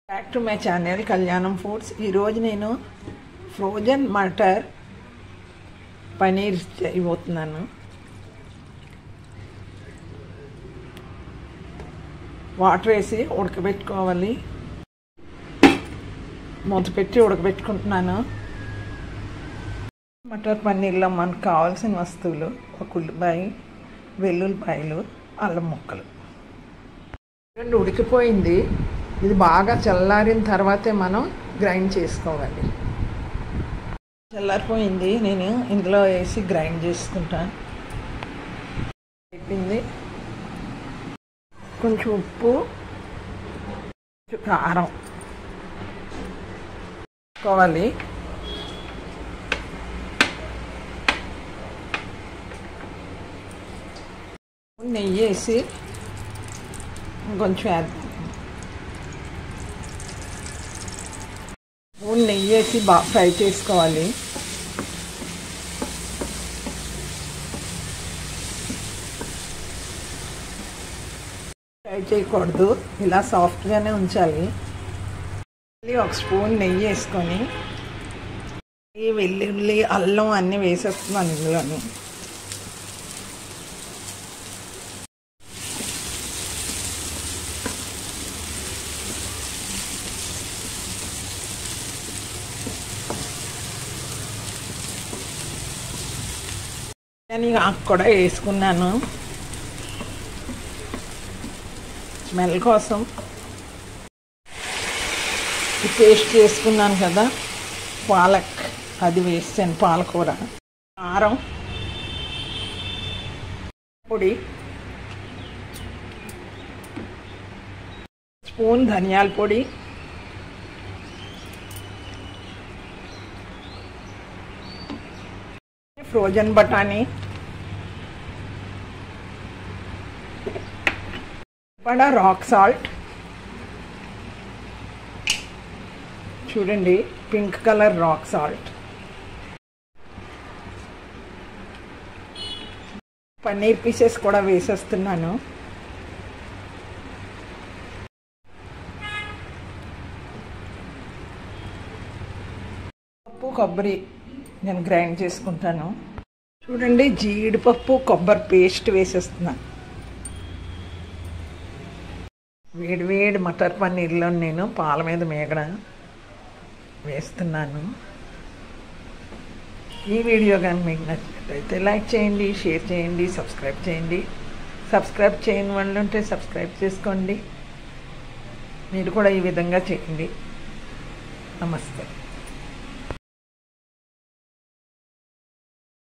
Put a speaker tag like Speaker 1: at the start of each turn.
Speaker 1: Back to my channel కళ్యాణం foods. ఈరోజు నేను ఫ్రోజన్ మటర్ పనీర్ చేయబోతున్నాను. వాటర్ వేసి ఉడకబెట్టుకోవాలి. మూత పెట్టి ఉడకబెట్టుకుంటున్నాను. మటర్ పన్నీర్లో మనకు కావాల్సిన వస్తువులు: ఒక ఉల్లిపాయ, వెల్లుల్లిపాయలు, అల్లం ముక్కలు. రెండు ఉడికిపోయింది. ఇది బాగా చల్లారిన తర్వాతే మనం గ్రైండ్ చేసుకోవాలి. చల్లారిపోయింది. నేను ఇందులో వేసి గ్రైండ్ చేసుకుంటాను. అయిపోయింది. కొంచెం ఉప్పు, కొంచెం కారం వేసుకోవాలి. నెయ్యి వేసి కొంచెం నెయ్యి వేసి బాగా ఫ్రై చేసుకోవాలి. ఫ్రై చేయకూడదు, ఇలా సాఫ్ట్గానే ఉంచాలి. మళ్ళీ ఒక స్పూన్ నెయ్యి వేసుకొని ఈ వెల్లుల్లి, అల్లం అన్నీ వేసేస్తున్నాను ఇందులోని. నేను ఆకు కూడా వేసుకున్నాను స్మెల్ కోసం. ఈ పేస్ట్ చేసుకున్నాను కదా పాలక్, అది వేసాను. పాలకూర, కారం పొడి, స్పూన్ ధనియాల పొడి, ఫ్రోజన్ బఠానీ, రాక్ సాల్ట్. చూడండి, pink colour rock salt. Paneer pieces కూడా వేసేస్తున్నాను. పప్పు, కొబ్బరి నేను గ్రైండ్ చేసుకుంటాను. చూడండి, జీడిపప్పు, కొబ్బరి పేస్ట్ వేసేస్తున్నాను. వేడి వేడి మటర్ పన్నీర్లో నేను పాల మీద మేగడ వేస్తున్నాను. ఈ వీడియో కానీ మీకు నచ్చినట్లయితే లైక్ చేయండి, షేర్ చేయండి, సబ్స్క్రైబ్ చేయండి. సబ్స్క్రైబ్ చేయని వాళ్ళు ఉంటే సబ్స్క్రైబ్ చేసుకోండి. మీరు కూడా ఈ విధంగా చేయండి. నమస్తే.